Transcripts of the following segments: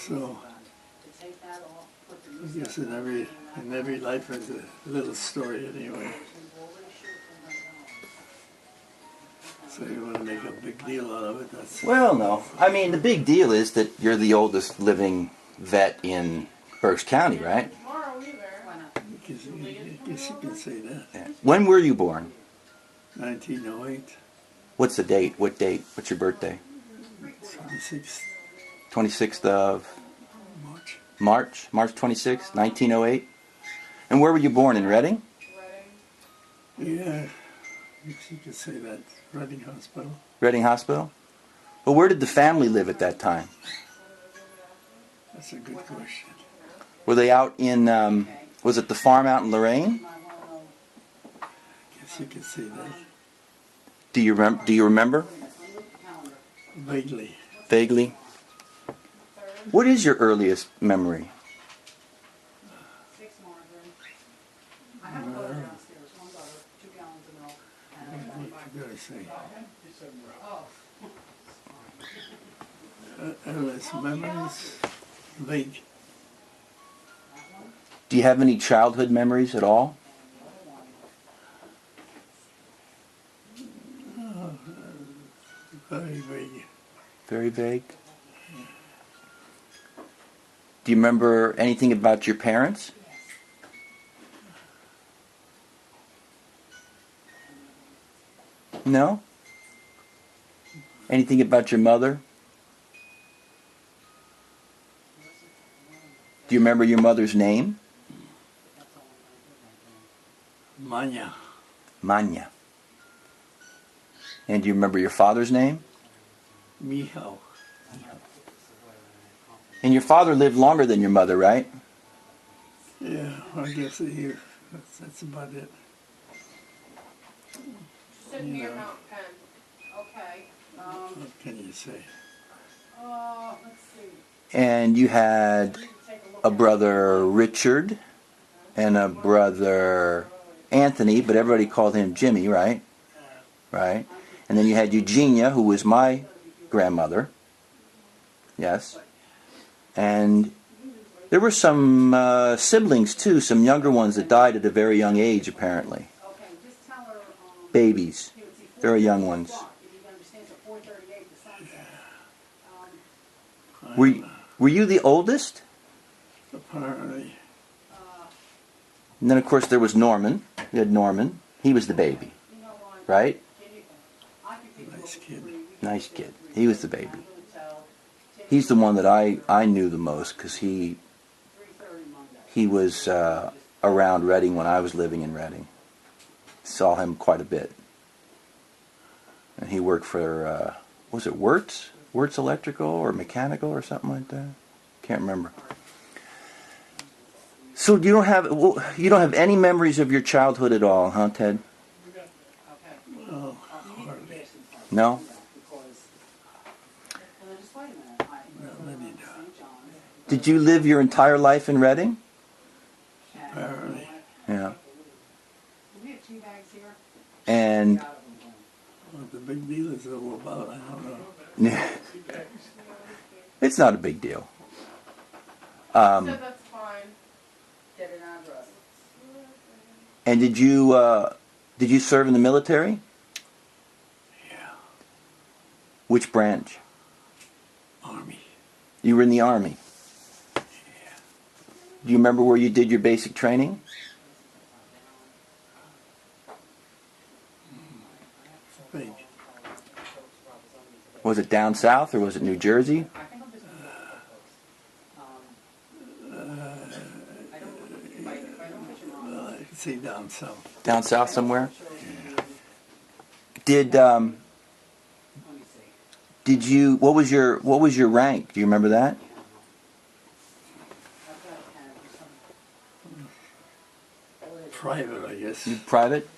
So I guess in every life there's a little story anyway. So you want to make a big deal out of it? That's Well, no. I mean, the big deal is that you're the oldest living vet in Berks County, right? I guess you can say that. Yeah. When were you born? 1908. What's the date? What date? What's your birthday? 26th 26th of March. March 26th, 1908. And where were you born? In Reading? Yeah, I guess you could say that. Reading Hospital. Reading Hospital? Well, where did the family live at that time? That's a good question. Were they out in, was it the farm out in Lorraine? I guess you could say that. Do you remember? Vaguely. Vaguely? What is your earliest memory? What did I say? Earliest memories, vague. Do you have any childhood memories at all? Very vague. Very vague. Do you remember anything about your parents? No? Anything about your mother? Do you remember your mother's name? Manya. Manya. And do you remember your father's name? Michał. And your father lived longer than your mother, right? Yeah, I guess here. That's about it. Sit near Mount Penn. Okay. What can you say? Let's see. And you had a brother Richard and a brother Anthony, but everybody called him Jimmy, right? Right. And then you had Eugenia, who was my grandmother. Yes. And there were some siblings too, some younger ones that died at a very young age, apparently. Babies, very young ones. Were you the oldest? Apparently. And then, of course, there was Norman. You had Norman. He was the baby, right? Nice kid. Nice kid. He was the baby. He's the one that I knew the most because he was around Reading when I was living in Reading. Saw him quite a bit. And he worked for, was it Wirtz? Wirtz Electrical or Mechanical or something like that? Can't remember. So you don't have any memories of your childhood at all, huh, Ted? Well, hardly. No? Not many do. Did you live your entire life in Reading? Apparently. Yeah. And What the big deal is all about, I don't know. it's not a big deal. So that's fine. Get an address. And did you serve in the military? Yeah. Which branch? Army. You were in the Army. Yeah. Do you remember where you did your basic training? Vague. Was it down south or was it New Jersey? Well, I could say down south. Down south somewhere? Did you what was your rank? Do you remember that? Private, I guess. You private?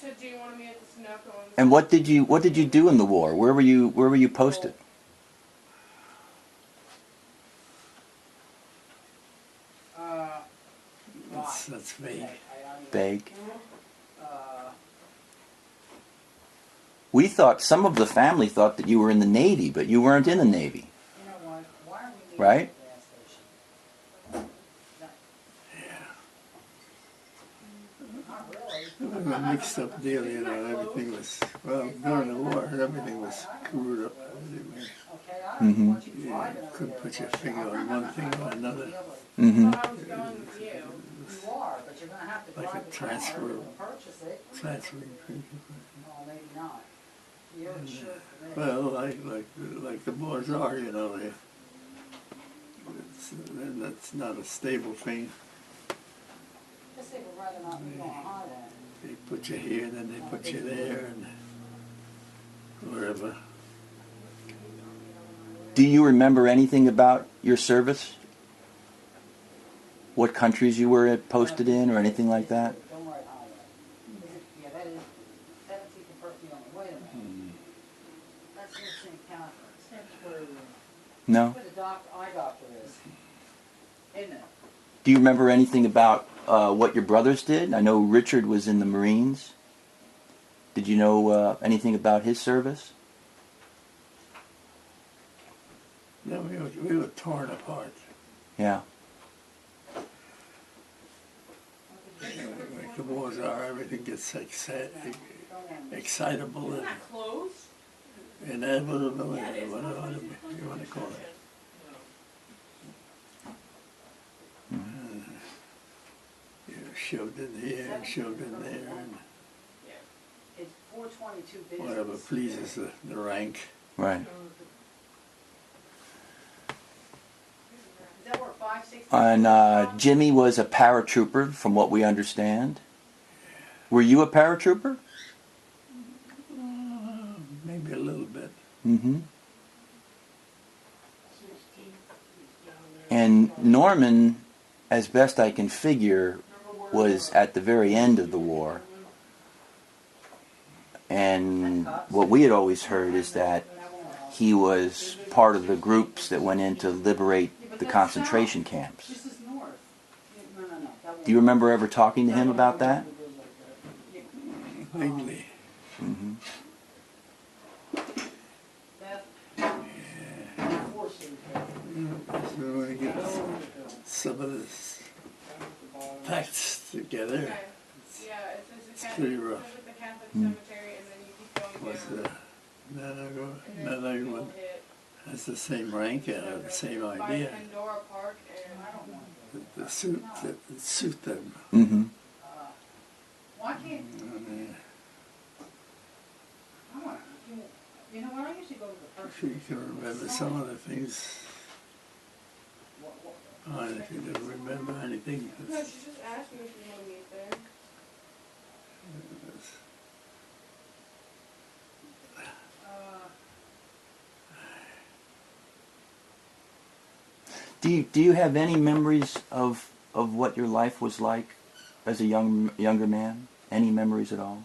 So do you want to meet at the Sunoco? And what did you do in the war? Where were you posted? That's vague. Vague. Some of the family thought that you were in the Navy, but you weren't in the Navy. right? It was a mixed up deal, you know. Everything was, well, during the war, everything was screwed up. Anyway. Mm-hmm. You couldn't put your finger on one thing or another. Mm-hmm. I was going with you. Like a transferring thing. Well, like the wars are, you know, that's not a stable thing. They put you here, and then they put you there, and wherever. Do you remember anything about your service? What countries you were posted in or anything like that? No? Do you remember anything about what your brothers did? I know Richard was in the Marines. Did you know anything about his service? No, we were torn apart. Yeah. Like the wars are, everything gets excitable and inevitable, whatever you want to call it. You're shoved in here and shoved in there, and whatever pleases the rank. Right. And Jimmy was a paratrooper, from what we understand. Were you a paratrooper? Maybe a little bit. Mm-hmm. And Norman, as best I can figure, was at the very end of the war. And what we had always heard is that he was part of the groups that went in to liberate the concentration camps. Do you remember ever talking to him about that? Vaguely. Mm-hmm. So when we get some of the facts together, it's pretty rough. What's another one has the same rank, the same idea. The suit them. Mm-hmm. If you can remember some of the things, if you don't remember anything. No, she just asked me if you want to meet there. Do you have any memories of what your life was like as a younger man? Any memories at all?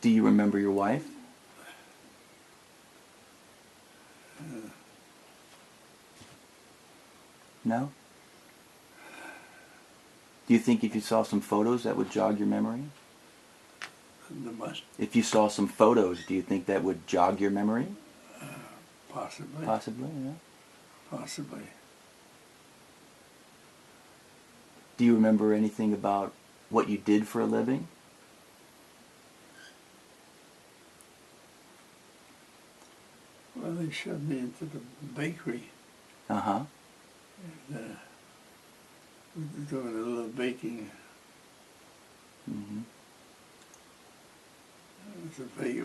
Do you remember your wife? No? Do you think if you saw some photos that would jog your memory? The what? If you saw some photos, do you think that would jog your memory? Possibly. Possibly, yeah. Possibly. Do you remember anything about what you did for a living? Well, they shoved me into the bakery. Uh-huh. And, we were doing a little baking. Mm-hmm. It was a vague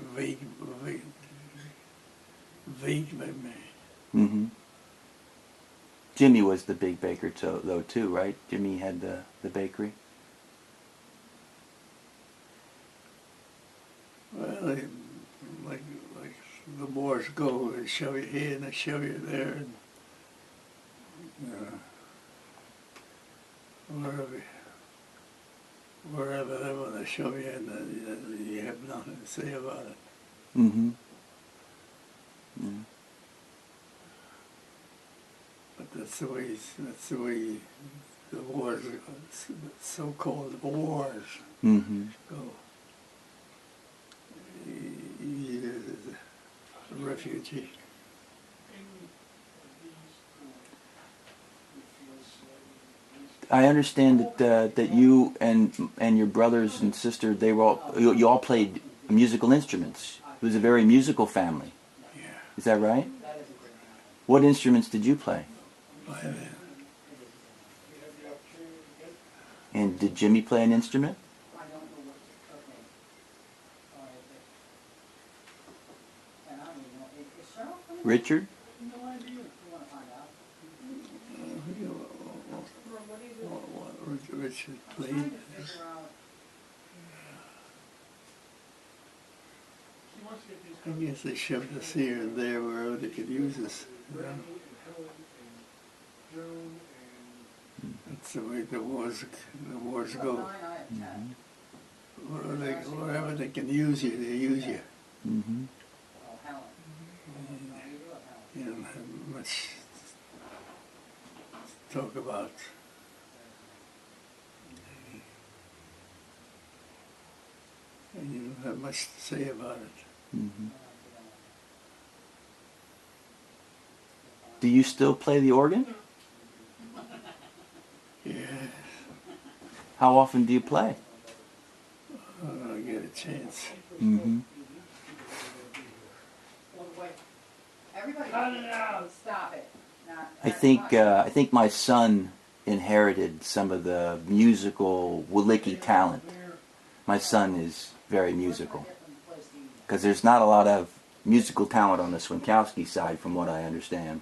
memory. Mm-hmm. Jimmy was the big baker though too, right? Jimmy had the bakery. Well, like the wars go, they shove you here and they shove you there, and wherever they want to shove you, and you have nothing to say about it. Mm-hmm. Yeah. But that's the way the wars, so-called wars, Mm-hmm. go. refugee. I understand that you and your brothers and sister, they were all, you all played musical instruments. It was a very musical family. Yeah, Is that right? What instruments did you play? violin. And did Jimmy play an instrument? Richard? What Richard played. I guess they shoved us here and there wherever they could use us. You know? That's the way the wars go. Wherever they can use you, they use you. Mm-hmm. You don't have much to talk about. And you don't have much to say about it. Mm-hmm. Do you still play the organ? Yeah, How often do you play? I get a chance. Mm-hmm. Everybody, stop it. I think my son inherited some of the musical Wolicki talent. My son is very musical because there's not a lot of musical talent on the Swinkowski side, from what I understand.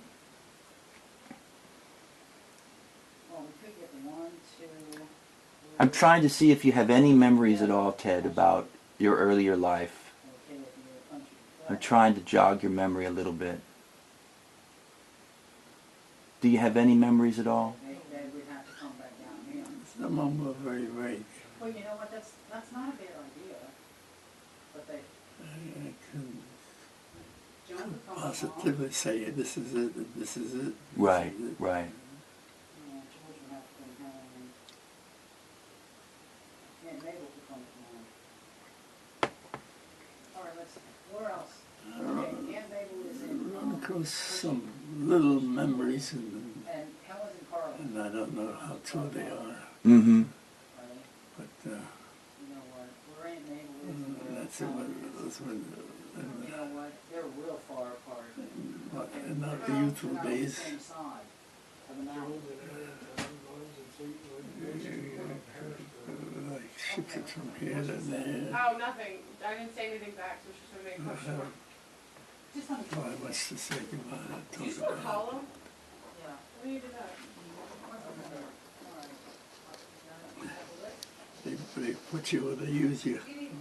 I'm trying to see if you have any memories at all, Ted, about your earlier life. I'm trying to jog your memory a little bit. Do you have any memories at all? Some of them were very vague. Well, you know what, that's not a bad idea. But they, I couldn't John would come positively say this is it, this is it. Right, this is it. right. George would have to come home. Aunt Mabel could come home. All right, where else? Okay, Aunt Mabel is in. Run across some little memories, and Helen's in Carlisle. I don't know how true they are. Mm-hmm. But You know what? Where Aunt Mabel is. that's it. That's when, You know what? They're real far apart. in our youthful days. Same side of the mountain. Like ships it from here to there. Oh, nothing. I didn't say anything back, so she's going to make a question. Just let me Not much to say about it. Did you Talk still about call him? Yeah. When you did that? they put you where they use you,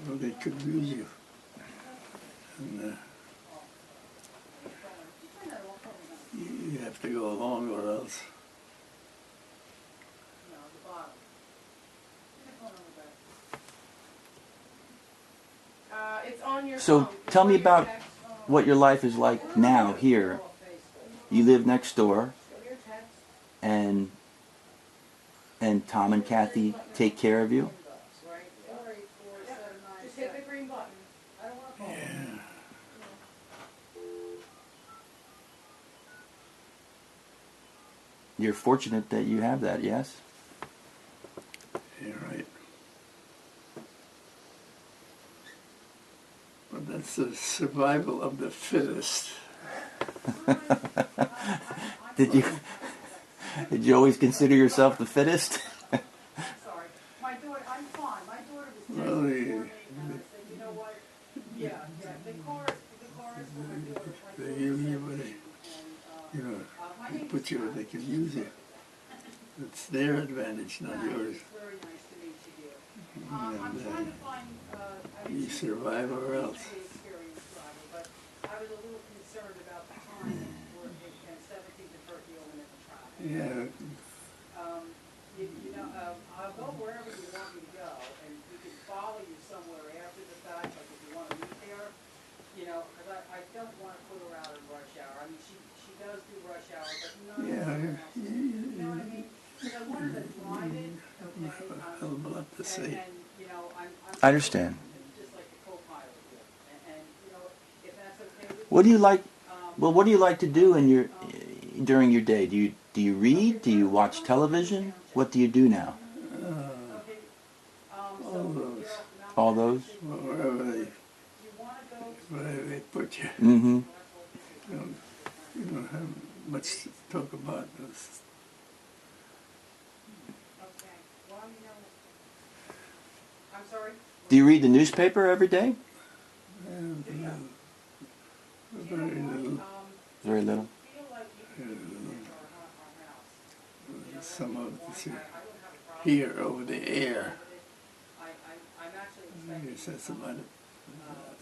or they could use you. And you have to go along or else. It's on your So phone. tell me It's on your about text. what your life is like now here. You live next door, Go to your text. and Tom and Kathy take care of you. Just hit the green button. Yeah. You're fortunate that you have that, yes? You're right. But that's the survival of the fittest. Did you always consider yourself the fittest? Sorry. My daughter, I'm fine. My daughter was Well, texting me, and I said, you know what? Yeah. The chorus for my daughter. they use you where they, you know, they put you where they can use you. It's their advantage, not yours. Very nice to meet you. And I'm trying to find. you survive or else. But I was a little concerned about the time where it can 17 to 30 minute traffic. Yeah. I'll go wherever you want me to go, and we can follow you somewhere after the fact, like if you want to meet there, you know, because I don't want to put her out in rush hour. I mean, she does do rush hour, but none of Yeah. everyone else. You know what I mean? Because I want her to drive it, okay? Hell of a lot to say. And, you know, I'm I understand. just like the co-pilot here. And, you know, if that's okay with you. What do you like? Well, what do you like to do in your during your day? Do you read? Do you watch television? What do you do now? All those, All those? wherever they put you. Mm-hmm. You don't have much to talk about. It's, I'm sorry? Do you read the newspaper every day? very little. Very little. Some of it's here over the air. Yes, that's about it.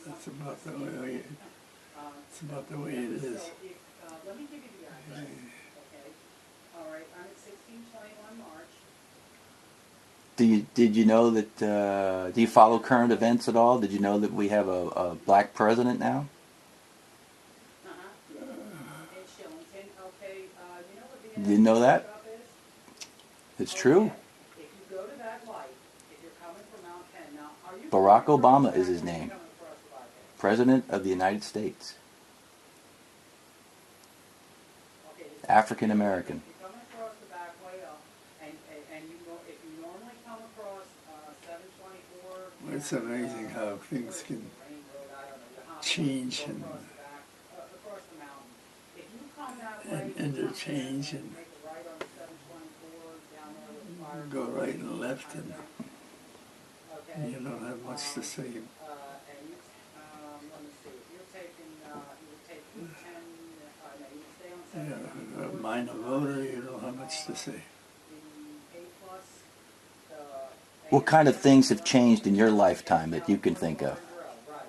That's about the way it, it's about the way it is. Let me give you the address, okay? All right, I'm at 1621 March. Did you know that? Do you follow current events at all? Did you know that we have a black president now? In Shillington, okay, you know what the You didn't know that? shop is? It's true. Okay, if you go to that light, if you're coming from Mount Penn, now, are you... Barack coming Obama across is his the back, or are you name. coming across the bypass? President of the United States. Okay, this is- African American. If you're coming across the back way up, and you know, if you normally come across 724... It's amazing how things can Rain Road, I don't know, you hop, change go and across the back, across the mountain. If you come that way... interchange and Make a right on the 724 down there with the fire... go right and left, and Okay. you don't have much to say. And you, let me see, if you're taking, you would take Route 10, no, you would stay on Yeah, 724. a minor voter, you don't have much to say. The A plus, What kind of things have changed in your lifetime that you can think of? Right.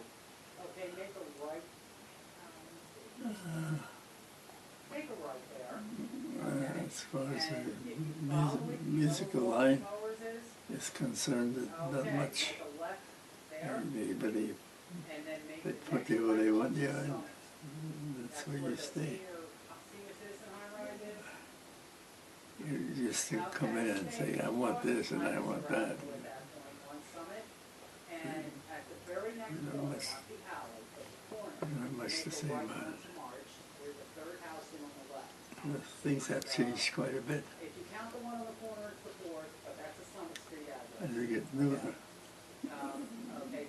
Okay, make a right. Make a right there. As far as And the if you follow it, you know musical where line Mowers is? is concerned, not Okay, much. make a left there, Anybody, and then make they the put next you where right they on want the you, and summit. that's where you stay. Senior citizen high ride is? You just to come in and say, I want this and I want that. On Summit, and at the very next You know, corner, much- not the alley, but the corner. You don't have much make to a say right about it. onto March, there's the third house in on the left. Things have changed quite a bit. If you count the one on the corner, it's the fourth, but that's a Summit Street As address. you get new, Okay.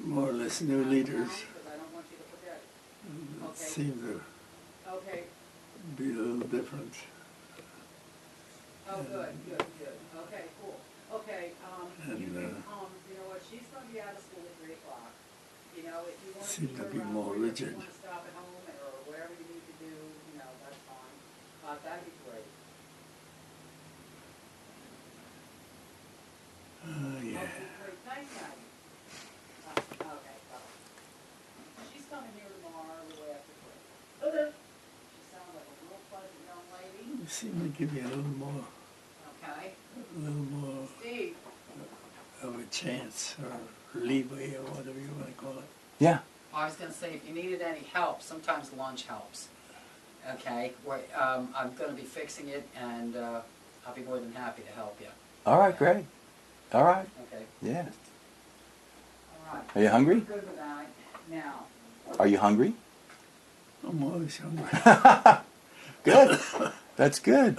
more or less new leaders, Because I don't want you to forget it. it seems to Okay, be a little different. oh, good. Okay, cool. Okay, And, you can, you know what, she's gonna be out of school at 3 o'clock. You know, if you wanna Seem keep to her be around, more or if you rigid. wanna stop at home, or whatever you need to do, you know, that's fine. That'd be great. Yeah. Okay, great, thank you. Okay, she's coming here tomorrow, a little after 3. Okay. She sounds like a real pleasant young lady. You seem to give you a little more, Okay. Steve, of a chance or leeway or whatever you want to call it. Yeah. I was gonna say, if you needed any help, sometimes lunch helps. Okay, I'm gonna be fixing it, and I'll be more than happy to help you. All right, great. All right. Okay. Yeah. All right. Are you hungry? Good with that. Now, Are you hungry? I'm always hungry. Good. That's good.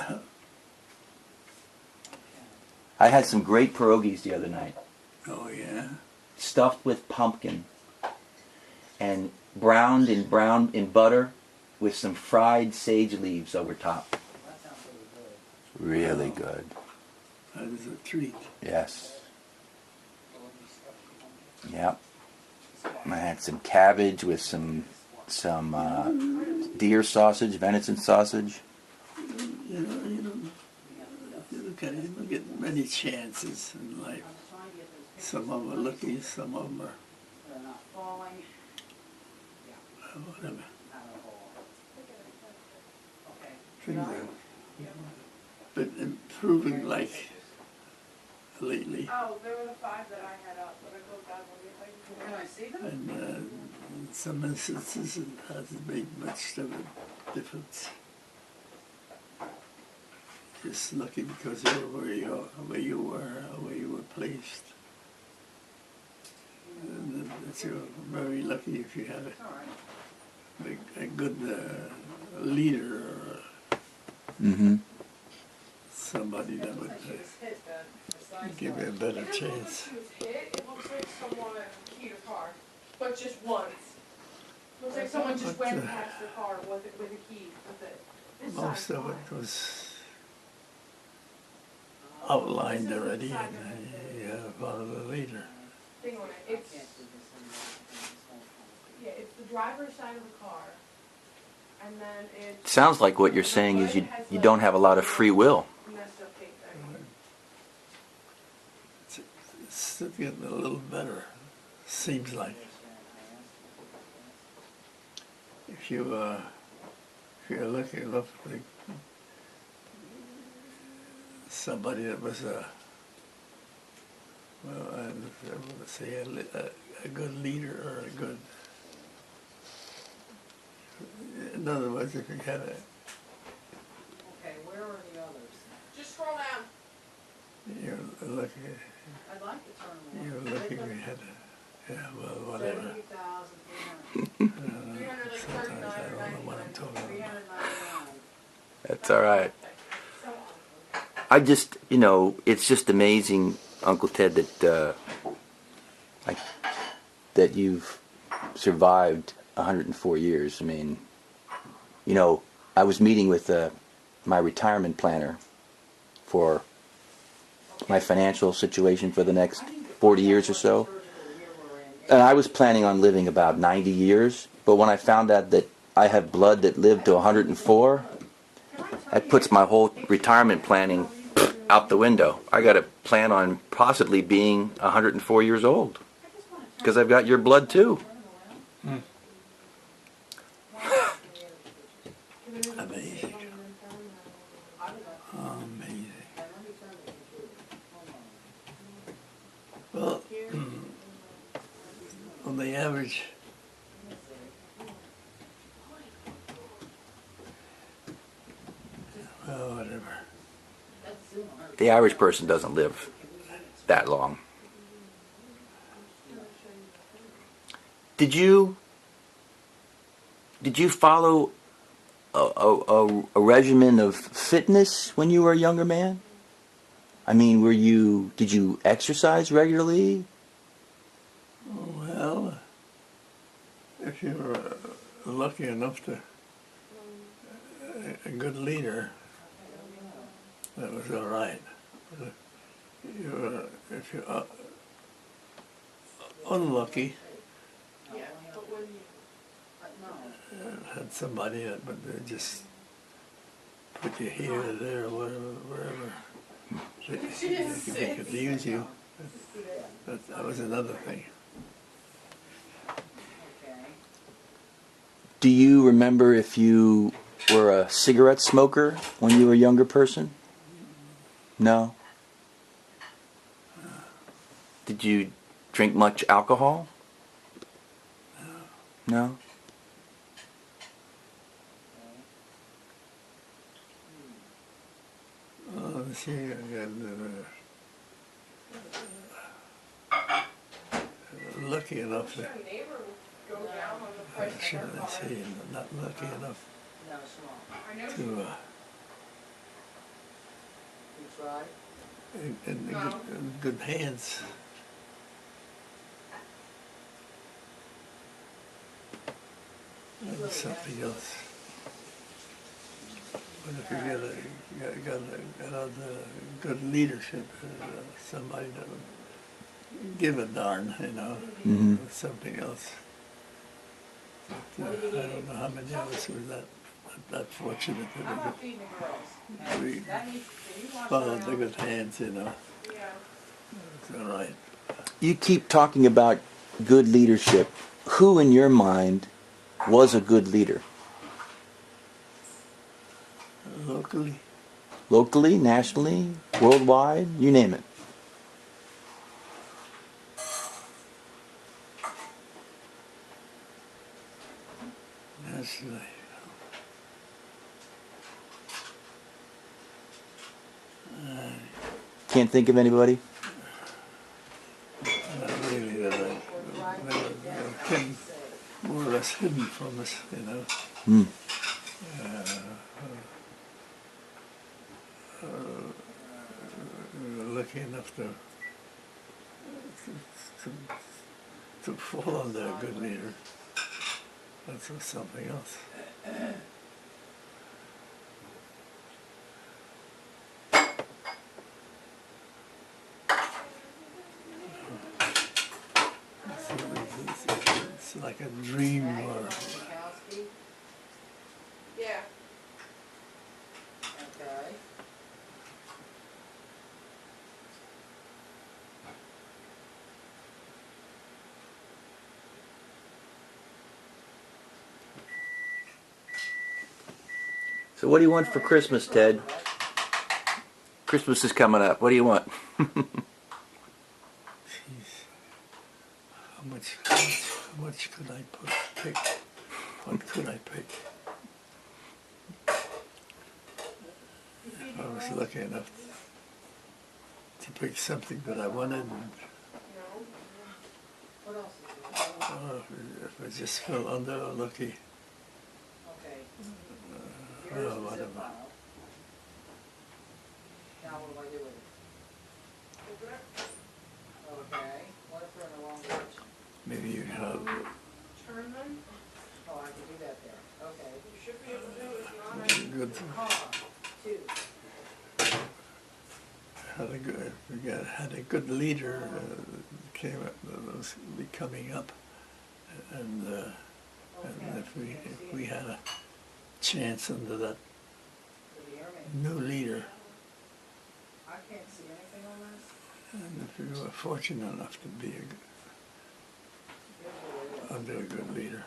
I had some great pierogies the other night, Oh, yeah? stuffed with pumpkin and browned in butter with some fried sage leaves over top. that sounds really good. Really good. That is a treat. Yes. Yep. I had some cabbage with some deer sausage, venison sausage. You know, if you look at it, you don't get many chances in life. Some of them are lucky, some of them are They're not falling. whatever. Not a whole. Okay. Things have been improving like lately. Oh, there were the 5 that I had up, but I go back when Can I see them? And in some instances it hasn't made much of a difference. Just lucky because you're where you were, or where you were placed. And that you're very lucky if you have it. All right. a good leader or Mm-hmm. somebody that would She was hit the side give you a side. better It doesn't look like chance. she was hit, it looks like someone keyed a car, but just once. Looks like someone just But, went past the car with a key, that's it. This Most side's of fine. it was outlined already, and you have followed the leader. Thing on it, it's, yeah, it's the driver's side of the car, and then it's. Sounds like what you're saying is you don't have a lot of free will. Messed up tape thing. It's still getting a little better, seems like. If you're lucky enough to somebody that was well, I would say a good leader or a good. In other words, if you had a Okay, where are the others? Just scroll down. you're lucky, I'd like to turn them. you're lucky we had a, yeah, well, whatever. 70,300. 300, like Sometimes 39 I or don't know what I'm talking about. 399. That's all right. So, I just, it's just amazing, Uncle Ted, that you've survived 104 years. I mean, I was meeting with my retirement planner for my financial situation for the next 40 years or so. And I was planning on living about 90 years, but when I found out that I have blood that lived to 104, that puts my whole retirement planning out the window. I got to plan on possibly being 104 years old because I've got your blood too. Amazing. Amazing. Well, on the average, well, whatever. The average person doesn't live that long. Did you follow a regimen of fitness when you were a younger man? I mean, did you exercise regularly? Well, if you were lucky enough to a good leader, that was all right. But if you're unlucky, yeah, but when you, had somebody that would just put you here or there or wherever they could use you. That was another thing. Do you remember if you were a cigarette smoker when you were a younger person? No? Did you drink much alcohol? No? Let's see, I got lucky enough to, your neighbor would go down on the price of sure, their let's car. see, not lucky enough No, small. I know to, You tried? in good hands. That was something else. But if you got good leadership, somebody that would give a darn, Mm-hmm. was something else. But, I don't know how many of us were that fortunate How that about feeding the girls? we That needs, can you watch followed that the out? good hands, Yeah. It's all right. You keep talking about good leadership. Who in your mind was a good leader? Locally, Locally, nationally, worldwide, you name it. nationally. Can't think of anybody? Not really that I can more or less hidden from us, you know. Hmm. We were lucky enough to fall under a good leader. That's something else. It's like a dream or Yeah. Okay. So what do you want for Christmas, Ted? Christmas is coming up. What do you want? Jeez. How much could I pick? What could I pick? If I was lucky enough to pick something that I wanted, What else is there? or if I just fell under or lucky, Okay. Here's the zip whatever. file. Now what do I do with it? Okay. What if they're in the wrong direction? Maybe you have Turn them. Oh, I can do that there. Okay. You should be able to do it. It's not a good, Car, 2. had a good leader came up, was coming up, and if we had a chance under that Did you hear me? new leader, I can't see anything on this. and if we were fortunate enough to be Here's what it is. under a good leader,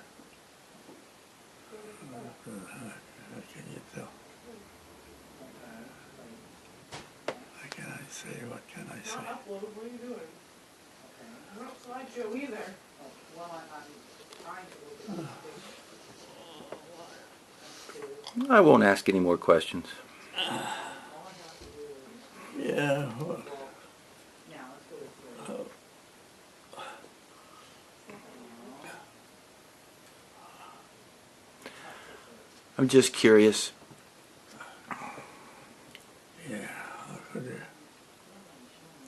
how can you tell? How can I say? What can I It's say? not uploaded. What are you doing? Okay. Not slideshow either. Oh, well, I'm trying to look at this picture. That's 2. I won't ask any more questions. All I have to do is, Yeah. Well, well, now let's go to 3. I'm just curious. yeah. How could you?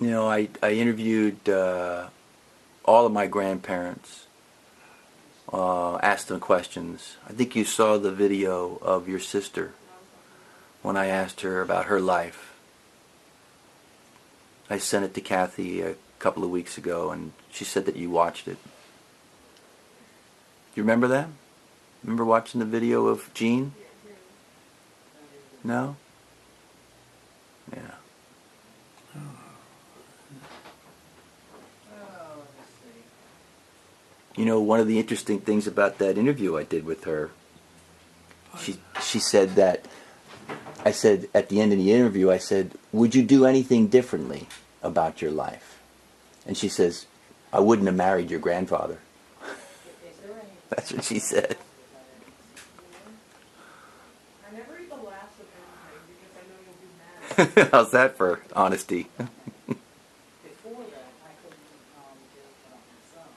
You know, I interviewed all of my grandparents, asked them questions. I think you saw the video of your sister when I asked her about her life. I sent it to Kathy a couple of weeks ago, and she said that you watched it. You remember that? Remember watching the video of Jean? No? Yeah. Oh, let me see. You know, one of the interesting things about that interview I did with her, she said that, I said at the end of the interview, I said, would you do anything differently about your life? And she says, I wouldn't have married your grandfather. Is there any? That's what she said. I never eat the last of anything because I know you'll be mad. How's that for honesty? Before that, I couldn't get it on myself.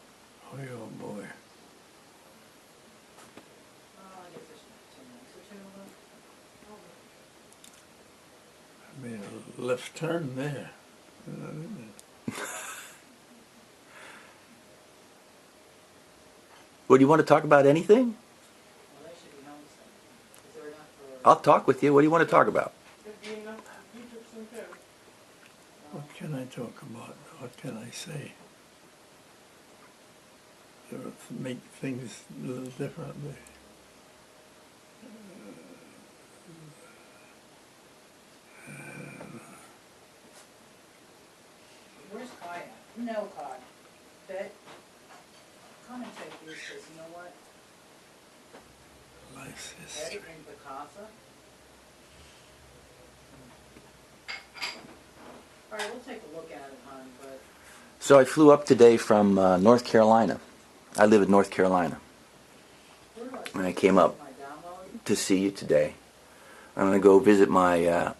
Oh boy. I guess there's 2 minutes or 2 left. I made a left turn there. Well, do you want to talk about anything? Well, they should be home soon. Is there enough for? I'll talk with you. What do you want to talk about? There'd be enough. You took some too. What can I talk about? What can I say? To make things a little differently. Where's Kai at? No, Kai. Bet. Come and take these, because you know what? Life's Betty history. and Picasso. All right, we'll take a look at it, hon, but So I flew up today from North Carolina. I live in North Carolina. where do I? And I came up My download? to see you today. I'm going to go visit my